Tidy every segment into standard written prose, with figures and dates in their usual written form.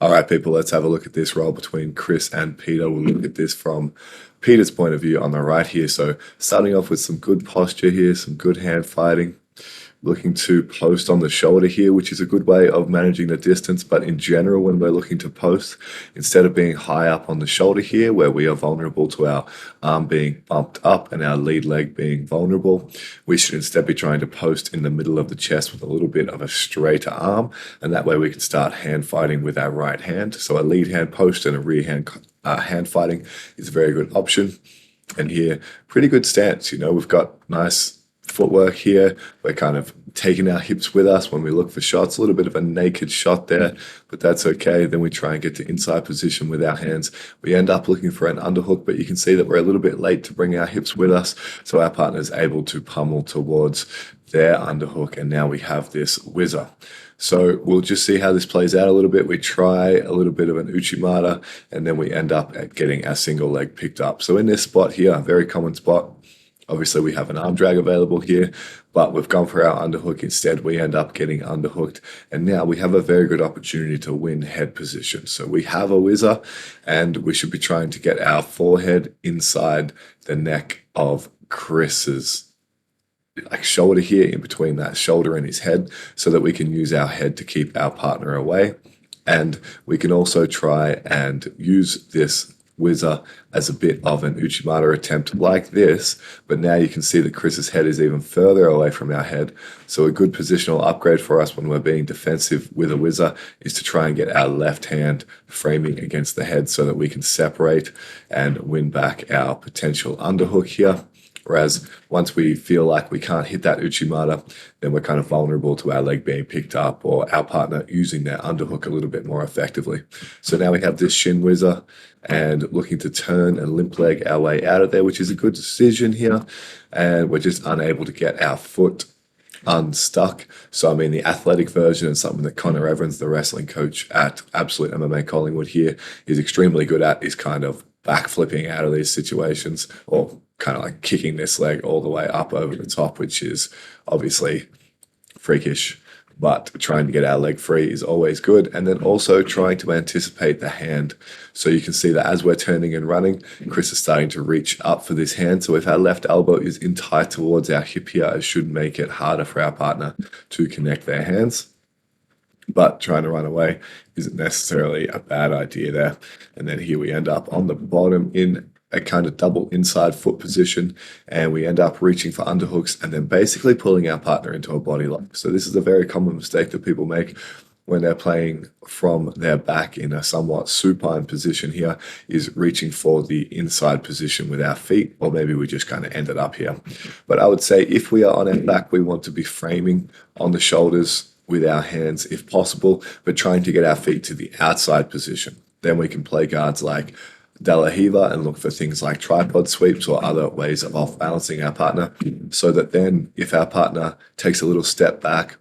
All right, people, let's have a look at this roll between Chris and Peter. We'll look at this from Peter's point of view on the right here. So starting off with some good posture here, some good hand fighting. Looking to post on the shoulder here, which is a good way of managing the distance. But in general, when we're looking to post, instead of being high up on the shoulder here, where we are vulnerable to our arm being bumped up and our lead leg being vulnerable, we should instead be trying to post in the middle of the chest with a little bit of a straighter arm. And that way we can start hand fighting with our right hand. So a lead hand post and a rear hand hand fighting is a very good option. And here, pretty good stance. You know, we've got nice footwork here. We're kind of taking our hips with us when we look for shots. A little bit of a naked shot there, but that's okay. Then we try and get to inside position with our hands. We end up looking for an underhook, but you can see that we're a little bit late to bring our hips with us. So our partner is able to pummel towards their underhook. And now we have this whizzer. So we'll just see how this plays out a little bit. We try a little bit of an uchimata, and then we end up at getting our single leg picked up. So in this spot here, a very common spot, obviously we have an arm drag available here, but we've gone for our underhook instead. We end up getting underhooked, and now we have a very good opportunity to win head position. So we have a whizzer, and we should be trying to get our forehead inside the neck of Chris's shoulder here, in between that shoulder and his head, so that we can use our head to keep our partner away. And we can also try and use this whizzer as a bit of an uchimata attempt like this, but now you can see that Chris's head is even further away from our head. So a good positional upgrade for us when we're being defensive with a whizzer is to try and get our left hand framing against the head so that we can separate and win back our potential underhook here. Whereas once we feel like we can't hit that uchimata, then we're kind of vulnerable to our leg being picked up or our partner using their underhook a little bit more effectively. So now we have this shin whizzer and looking to turn and limp leg our way out of there, which is a good decision here. And we're just unable to get our foot unstuck. So I mean, the athletic version and something that Connor Evans, the wrestling coach at Absolute MMA Collingwood here, is extremely good at, is kind of backflipping out of these situations, or kind of like kicking this leg all the way up over the top, which is obviously freakish. But trying to get our leg free is always good. And then also trying to anticipate the hand. So you can see that as we're turning and running, Chris is starting to reach up for this hand. So if our left elbow is in tight towards our hip here, it should make it harder for our partner to connect their hands. But trying to run away isn't necessarily a bad idea there. And then here we end up on the bottom in a kind of double inside foot position, and we end up reaching for underhooks and then basically pulling our partner into a body lock. So this is a very common mistake that people make when they're playing from their back in a somewhat supine position here, is reaching for the inside position with our feet, or maybe we just kind of ended up here. But I would say if we are on our back, we want to be framing on the shoulders with our hands if possible, but trying to get our feet to the outside position. Then we can play guards like De La Hiva and look for things like tripod sweeps or other ways of off balancing our partner, so that then if our partner takes a little step back,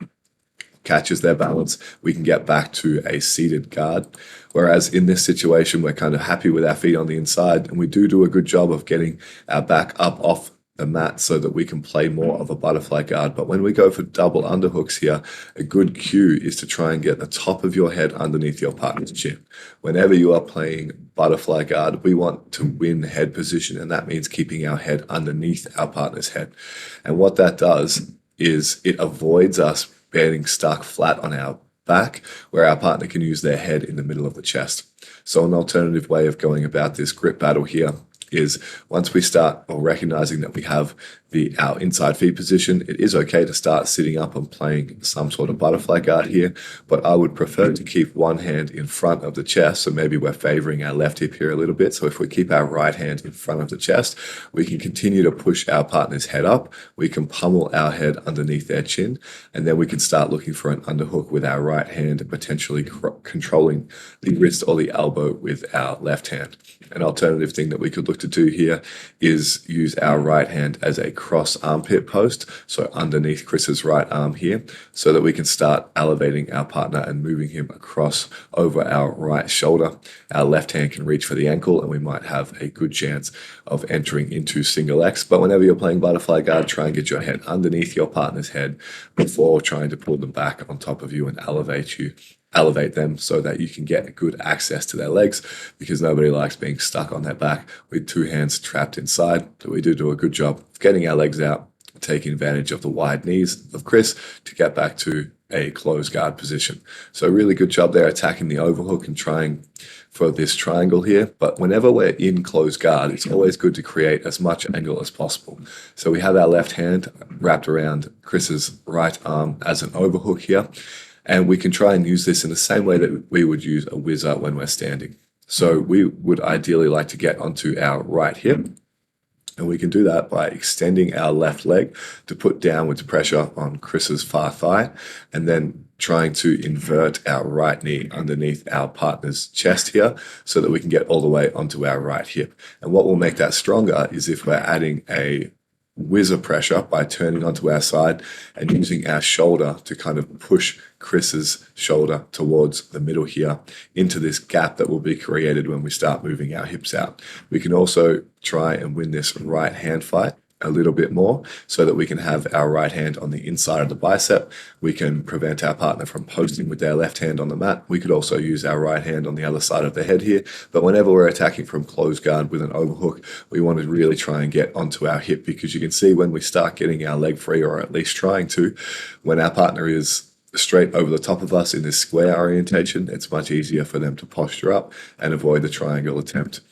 catches their balance, we can get back to a seated guard. Whereas in this situation, we're kind of happy with our feet on the inside, and we do a good job of getting our back up off the mat so that we can play more of a butterfly guard. But when we go for double underhooks here, a good cue is to try and get the top of your head underneath your partner's chin. Whenever you are playing butterfly guard, we want to win head position, and that means keeping our head underneath our partner's head. And what that does is it avoids us getting stuck flat on our back, where our partner can use their head in the middle of the chest. So an alternative way of going about this grip battle here is once we start recognizing that we have our inside feet position, it is okay to start sitting up and playing some sort of butterfly guard here, but I would prefer to keep one hand in front of the chest. So maybe we're favoring our left hip here a little bit. So if we keep our right hand in front of the chest, we can continue to push our partner's head up. We can pummel our head underneath their chin, and then we can start looking for an underhook with our right hand and potentially controlling the wrist or the elbow with our left hand. An alternative thing that we could look to do here is use our right hand as a cross armpit post, so underneath Chris's right arm here, so that we can start elevating our partner and moving him across over our right shoulder. Our left hand can reach for the ankle, and we might have a good chance of entering into single X. But whenever you're playing butterfly guard, try and get your head underneath your partner's head before trying to pull them back on top of you and elevate you elevate them so that you can get good access to their legs, because nobody likes being stuck on their back with two hands trapped inside. So we do a good job of getting our legs out, taking advantage of the wide knees of Chris to get back to a closed guard position. So really good job there attacking the overhook and trying for this triangle here. But whenever we're in closed guard, it's always good to create as much angle as possible. So we have our left hand wrapped around Chris's right arm as an overhook here. And we can try and use this in the same way that we would use a whizzer when we're standing. So we would ideally like to get onto our right hip. And we can do that by extending our left leg to put downwards pressure on Chris's far thigh, and then trying to invert our right knee underneath our partner's chest here so that we can get all the way onto our right hip. And what will make that stronger is if we're adding a whizzer pressure by turning onto our side and using our shoulder to kind of push Chris's shoulder towards the middle here into this gap that will be created when we start moving our hips out. We can also try and win this right hand fight a little bit more so that we can have our right hand on the inside of the bicep. We can prevent our partner from posting with their left hand on the mat. We could also use our right hand on the other side of the head here. But whenever we're attacking from closed guard with an overhook, we want to really try and get onto our hip, because you can see when we start getting our leg free, or at least trying to, when our partner is straight over the top of us in this square orientation, it's much easier for them to posture up and avoid the triangle attempt.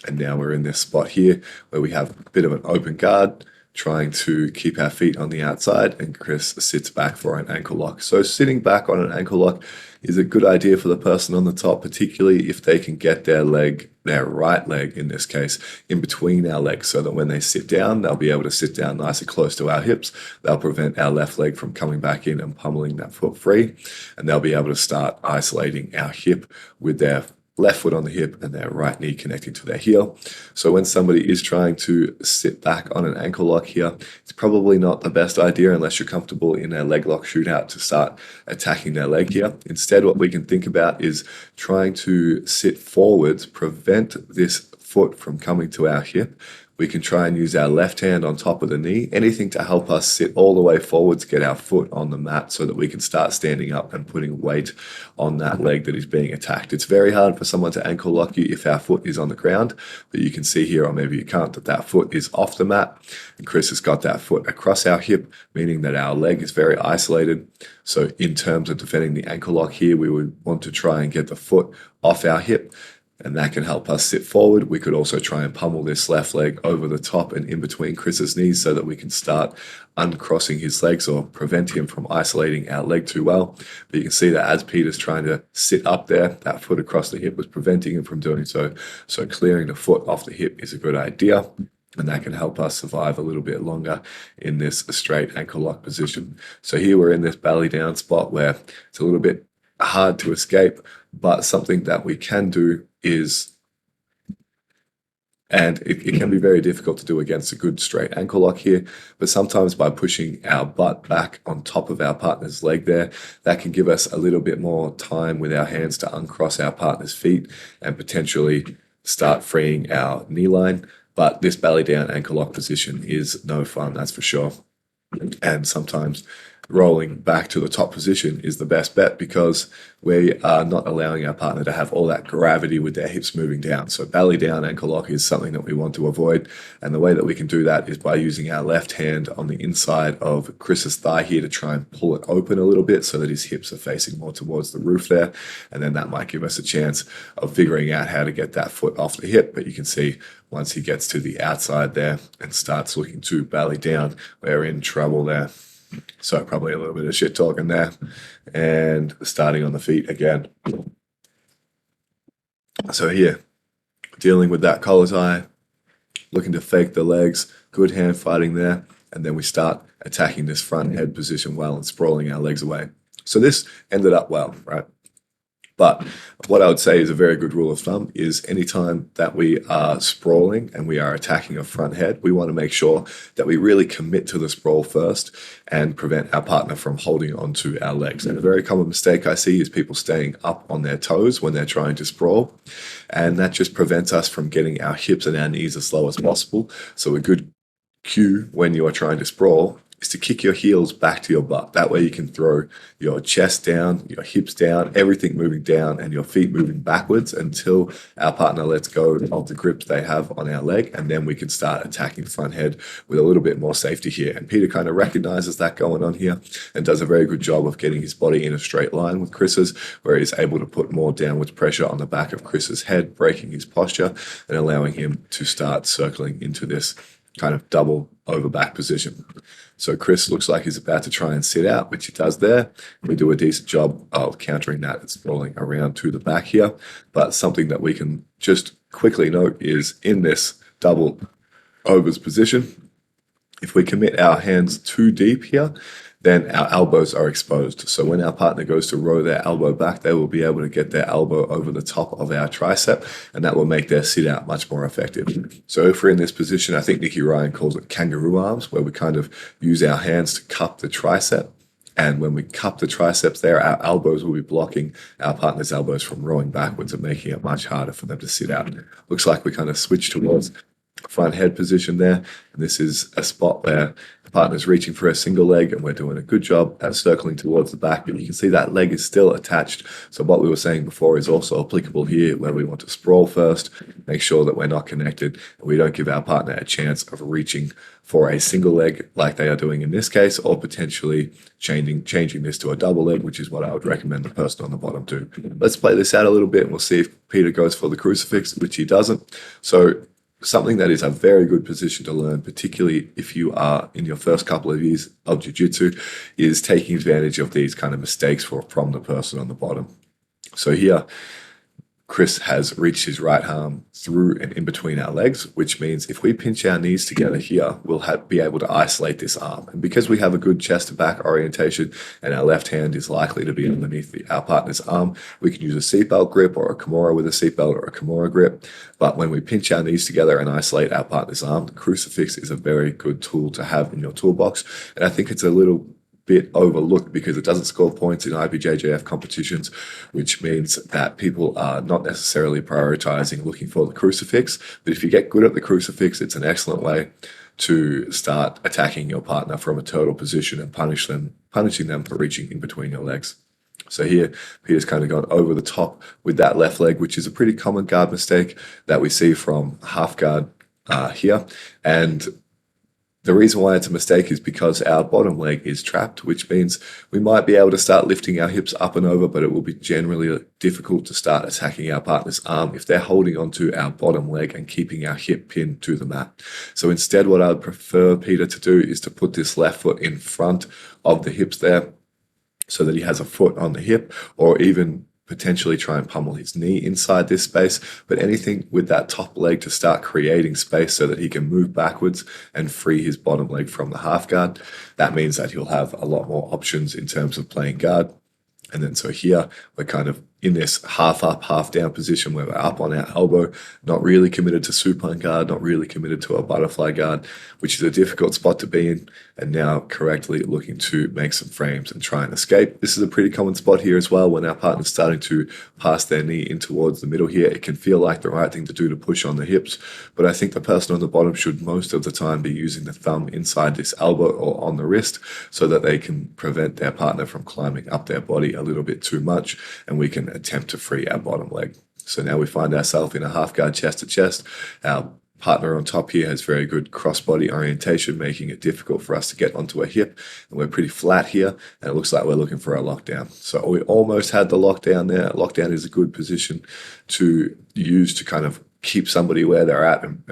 And now we're in this spot here where we have a bit of an open guard, trying to keep our feet on the outside, and Chris sits back for an ankle lock. So sitting back on an ankle lock is a good idea for the person on the top, particularly if they can get their leg, their right leg in this case, in between our legs, so that when they sit down, they'll be able to sit down nice and close to our hips. They'll prevent our left leg from coming back in and pummeling that foot free, and they'll be able to start isolating our hip with their left foot on the hip and their right knee connecting to their heel. So when somebody is trying to sit back on an ankle lock here, it's probably not the best idea unless you're comfortable in a leg lock shootout to start attacking their leg here. Instead, what we can think about is trying to sit forwards, prevent this foot from coming to our hip. We can try and use our left hand on top of the knee, anything to help us sit all the way forwards, get our foot on the mat so that we can start standing up and putting weight on that leg that is being attacked. It's very hard for someone to ankle lock you if our foot is on the ground, but you can see here, or maybe you can't, that that foot is off the mat, and Chris has got that foot across our hip, meaning that our leg is very isolated. So in terms of defending the ankle lock here, we would want to try and get the foot off our hip, and that can help us sit forward. We could also try and pummel this left leg over the top and in between Chris's knees so that we can start uncrossing his legs or prevent him from isolating our leg too well. But you can see that as Peter's trying to sit up there, that foot across the hip was preventing him from doing so. So clearing the foot off the hip is a good idea, and that can help us survive a little bit longer in this straight ankle lock position. So here we're in this belly down spot where it's a little bit hard to escape, but something that we can do is, and it can be very difficult to do against a good straight ankle lock here, but sometimes by pushing our butt back on top of our partner's leg there, that can give us a little bit more time with our hands to uncross our partner's feet and potentially start freeing our knee line. But this belly down ankle lock position is no fun, that's for sure. And sometimes rolling back to the top position is the best bet, because we are not allowing our partner to have all that gravity with their hips moving down. So belly down ankle lock is something that we want to avoid. And the way that we can do that is by using our left hand on the inside of Chris's thigh here to try and pull it open a little bit so that his hips are facing more towards the roof there. And then that might give us a chance of figuring out how to get that foot off the hip. But you can see once he gets to the outside there and starts looking to belly down, we're in trouble there. So probably a little bit of shit talking there, and starting on the feet again. So here, dealing with that collar tie, looking to fake the legs, good hand fighting there, and then we start attacking this front head position well and sprawling our legs away. So this ended up well, right? But what I would say is a very good rule of thumb is anytime that we are sprawling and we are attacking a front head, we want to make sure that we really commit to the sprawl first and prevent our partner from holding onto our legs. And a very common mistake I see is people staying up on their toes when they're trying to sprawl. And that just prevents us from getting our hips and our knees as low as possible. So a good cue when you are trying to sprawl is to kick your heels back to your butt. That way you can throw your chest down, your hips down, everything moving down, and your feet moving backwards until our partner lets go of the grip they have on our leg, and then we can start attacking front head with a little bit more safety here. And Peter kind of recognizes that going on here and does a very good job of getting his body in a straight line with Chris's, where he's able to put more downwards pressure on the back of Chris's head, breaking his posture and allowing him to start circling into this kind of double over back position. So Chris looks like he's about to try and sit out, which he does there. We do a decent job of countering that. It's rolling around to the back here. But something that we can just quickly note is in this double overs position, if we commit our hands too deep here, then our elbows are exposed. So when our partner goes to row their elbow back, they will be able to get their elbow over the top of our tricep, and that will make their sit out much more effective. So if we're in this position, I think Nicky Ryan calls it kangaroo arms, where we kind of use our hands to cup the tricep. And when we cup the triceps there, our elbows will be blocking our partner's elbows from rowing backwards and making it much harder for them to sit out. Looks like we kind of switch towards front head position there. And this is a spot where the partner's reaching for a single leg and we're doing a good job at circling towards the back, but you can see that leg is still attached. So what we were saying before is also applicable here, where we want to sprawl first, make sure that we're not connected, and we don't give our partner a chance of reaching for a single leg like they are doing in this case, or potentially changing this to a double leg, which is what I would recommend the person on the bottom do. Let's play this out a little bit and we'll see if Peter goes for the crucifix, which he doesn't. So something that is a very good position to learn, particularly if you are in your first couple of years of jiu-jitsu, is taking advantage of these kind of mistakes from the person on the bottom. So here, Chris has reached his right arm through and in between our legs, which means if we pinch our knees together here, we'll be able to isolate this arm. And because we have a good chest to back orientation and our left hand is likely to be underneath our partner's arm, we can use a seatbelt grip or a Kimura with a seatbelt or a Kimura grip. But when we pinch our knees together and isolate our partner's arm, the crucifix is a very good tool to have in your toolbox. And I think it's a little bit overlooked because it doesn't score points in IBJJF competitions, which means that people are not necessarily prioritizing looking for the crucifix. But if you get good at the crucifix, it's an excellent way to start attacking your partner from a turtle position and punishing them for reaching in between your legs. So here, Peter's kind of gone over the top with that left leg, which is a pretty common guard mistake that we see from half guard here. And the reason why it's a mistake is because our bottom leg is trapped, which means we might be able to start lifting our hips up and over, but it will be generally difficult to start attacking our partner's arm if they're holding onto our bottom leg and keeping our hip pinned to the mat. So instead, what I would prefer Peter to do is to put this left foot in front of the hips there so that he has a foot on the hip, or even potentially try and pummel his knee inside this space, but anything with that top leg to start creating space so that he can move backwards and free his bottom leg from the half guard. That means that he'll have a lot more options in terms of playing guard. And then so here, we're kind of in this half up, half down position where we're up on our elbow, not really committed to supine guard, not really committed to a butterfly guard, which is a difficult spot to be in, and now correctly looking to make some frames and try and escape. This is a pretty common spot here as well. When our partner's starting to pass their knee in towards the middle here, it can feel like the right thing to do to push on the hips, but I think the person on the bottom should most of the time be using the thumb inside this elbow or on the wrist so that they can prevent their partner from climbing up their body a little bit too much, and we can attempt to free our bottom leg. So now we find ourselves in a half guard chest to chest. Our partner on top here has very good cross-body orientation, making it difficult for us to get onto a hip, and we're pretty flat here, and it looks like we're looking for a lockdown. So we almost had the lockdown there. Lockdown is a good position to use to kind of keep somebody where they're at and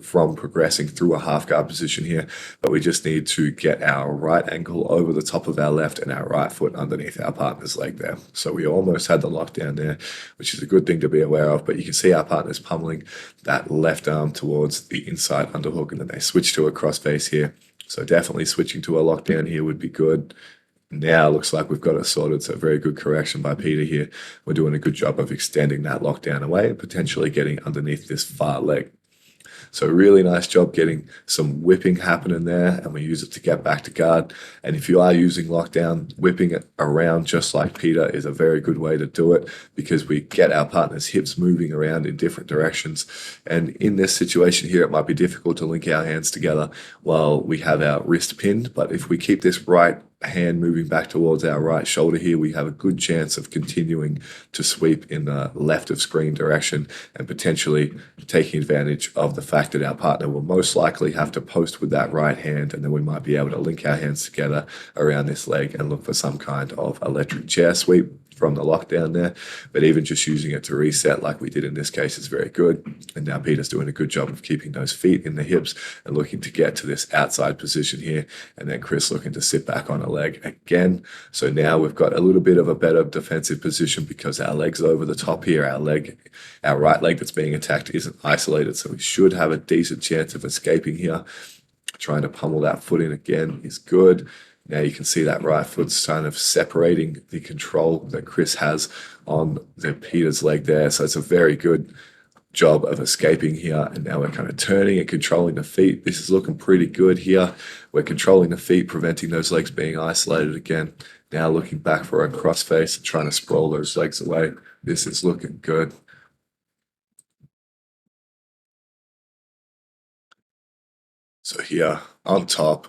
from progressing through a half guard position here, but we just need to get our right ankle over the top of our left and our right foot underneath our partner's leg there. So we almost had the lockdown there, which is a good thing to be aware of, but you can see our partner's pummeling that left arm towards the inside underhook, and then they switch to a cross face here. So definitely switching to a lockdown here would be good. Now looks like we've got it sorted, so very good correction by Peter here. We're doing a good job of extending that lockdown away and potentially getting underneath this far leg. So really nice job getting some whipping happening there, and we use it to get back to guard. And if you are using lockdown, whipping it around just like Peter is a very good way to do it, because we get our partner's hips moving around in different directions. And in this situation here, it might be difficult to link our hands together while we have our wrist pinned, but if we keep this right hand moving back towards our right shoulder here, we have a good chance of continuing to sweep in the left of screen direction and potentially taking advantage of the fact that our partner will most likely have to post with that right hand, and then we might be able to link our hands together around this leg and look for some kind of electric chair sweep from the lockdown there. But even just using it to reset like we did in this case is very good. And now Peter's doing a good job of keeping those feet in the hips and looking to get to this outside position here. And then Chris looking to sit back on a leg again. So now we've got a little bit of a better defensive position because our leg's over the top here. Our right leg that's being attacked isn't isolated, so we should have a decent chance of escaping here. Trying to pummel that foot in again is good. Now you can see that right foot's kind of separating the control that Chris has on the Peter's leg there. So it's a very good job of escaping here. And now we're kind of turning and controlling the feet. This is looking pretty good here. We're controlling the feet, preventing those legs being isolated again. Now looking back for a crossface and trying to sprawl those legs away. This is looking good. So here on top,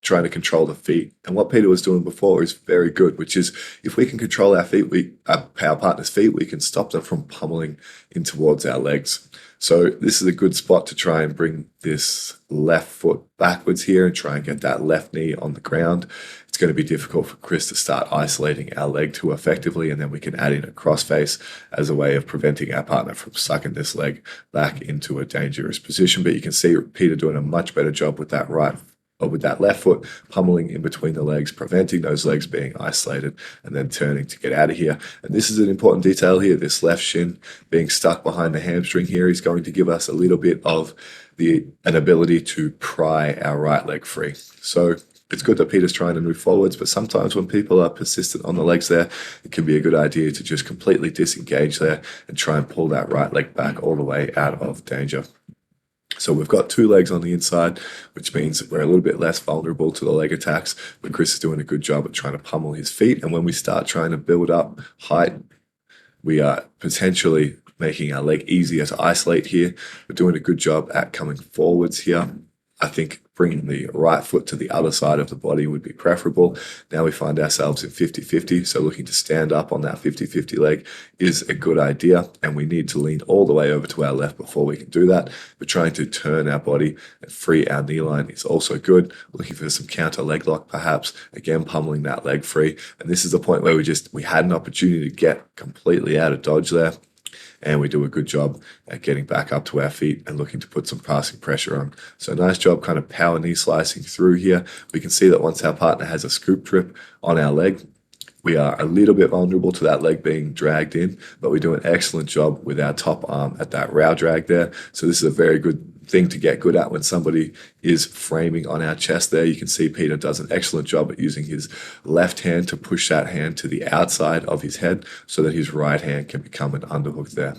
trying to control the feet. And what Peter was doing before is very good, which is if we can control our feet, our partner's feet, we can stop them from pummeling in towards our legs. So this is a good spot to try and bring this left foot backwards here and try and get that left knee on the ground. It's going to be difficult for Chris to start isolating our leg too effectively, and then we can add in a crossface as a way of preventing our partner from sucking this leg back into a dangerous position. But you can see Peter doing a much better job with that left foot, pummeling in between the legs, preventing those legs being isolated, and then turning to get out of here. And this is an important detail here, this left shin being stuck behind the hamstring here is going to give us a little bit of an ability to pry our right leg free. So it's good that Peter's trying to move forwards, but sometimes when people are persistent on the legs there, it can be a good idea to just completely disengage there and try and pull that right leg back all the way out of danger. So we've got two legs on the inside, which means we're a little bit less vulnerable to the leg attacks, but Chris is doing a good job at trying to pummel his feet. And when we start trying to build up height, we are potentially making our leg easier to isolate here. We're doing a good job at coming forwards here. I think bringing the right foot to the other side of the body would be preferable. Now we find ourselves at 50-50, so looking to stand up on that 50-50 leg is a good idea, and we need to lean all the way over to our left before we can do that. But trying to turn our body and free our knee line is also good. Looking for some counter leg lock perhaps, again pummeling that leg free. And this is the point where we had an opportunity to get completely out of dodge there. And we do a good job at getting back up to our feet and looking to put some passing pressure on. So nice job kind of power knee slicing through here. We can see that once our partner has a scoop trip on our leg, we are a little bit vulnerable to that leg being dragged in, but we do an excellent job with our top arm at that row drag there. So this is a very good thing to get good at when somebody is framing on our chest there. You can see Peter does an excellent job at using his left hand to push that hand to the outside of his head so that his right hand can become an underhook there.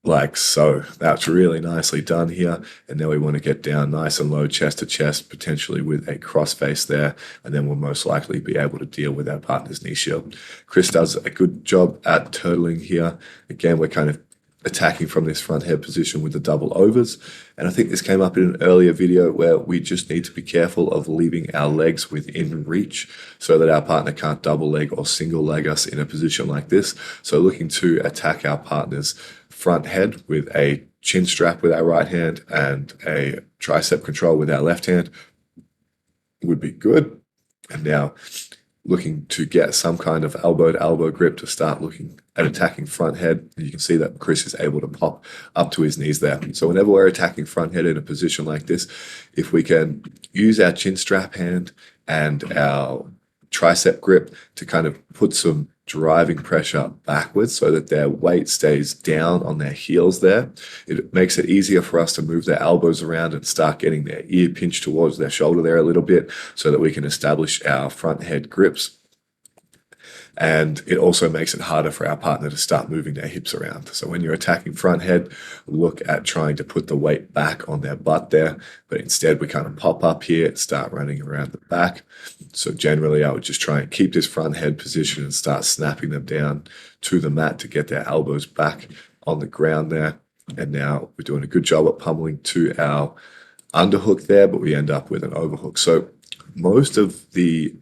Like so. That's really nicely done here. And then we want to get down nice and low chest to chest, potentially with a crossface there. And then we'll most likely be able to deal with our partner's knee shield. Chris does a good job at turtling here. Again, we're kind of attacking from this front head position with the double overs. And I think this came up in an earlier video where we just need to be careful of leaving our legs within reach so that our partner can't double leg or single leg us in a position like this. So looking to attack our partner's front head with a chin strap with our right hand and a tricep control with our left hand would be good. And now looking to get some kind of elbow to elbow grip to start looking at attacking front head. You can see that Chris is able to pop up to his knees there. So whenever we're attacking front head in a position like this, if we can use our chin strap hand and our tricep grip to kind of put some driving pressure backwards so that their weight stays down on their heels there, it makes it easier for us to move their elbows around and start getting their ear pinched towards their shoulder there a little bit so that we can establish our front head grips. And it also makes it harder for our partner to start moving their hips around. So when you're attacking front head, look at trying to put the weight back on their butt there, but instead we kind of pop up here and start running around the back. So generally I would just try and keep this front head position and start snapping them down to the mat to get their elbows back on the ground there. And now we're doing a good job at pummeling to our underhook there, but we end up with an overhook. So most of the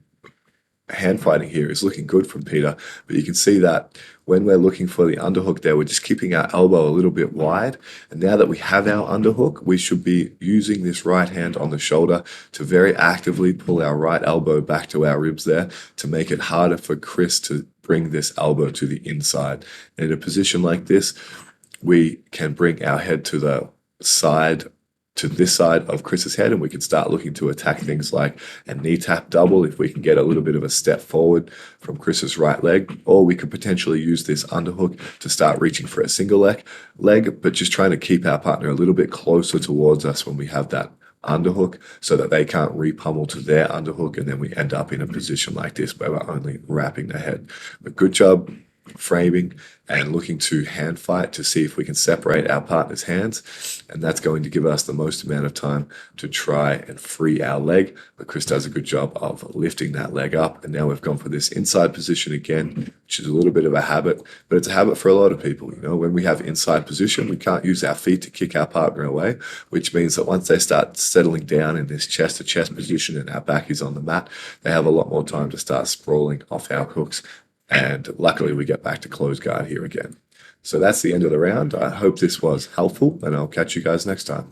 hand fighting here is looking good from Peter, but you can see that when we're looking for the underhook there, we're just keeping our elbow a little bit wide. And now that we have our underhook, we should be using this right hand on the shoulder to very actively pull our right elbow back to our ribs there to make it harder for Chris to bring this elbow to the inside. And in a position like this, we can bring our head to the side, to this side of Chris's head, and we can start looking to attack things like a knee tap double if we can get a little bit of a step forward from Chris's right leg, or we could potentially use this underhook to start reaching for a single leg, but just trying to keep our partner a little bit closer towards us when we have that underhook so that they can't re-pummel to their underhook, and then we end up in a position like this where we're only wrapping the head. But good job framing and looking to hand fight to see if we can separate our partner's hands, and that's going to give us the most amount of time to try and free our leg. But Chris does a good job of lifting that leg up, and now we've gone for this inside position again, which is a little bit of a habit, but it's a habit for a lot of people. You know, when we have inside position, we can't use our feet to kick our partner away, which means that once they start settling down in this chest to chest position and our back is on the mat, they have a lot more time to start sprawling off our hooks. And luckily we get back to close guard here again. So that's the end of the round. I hope this was helpful, and I'll catch you guys next time.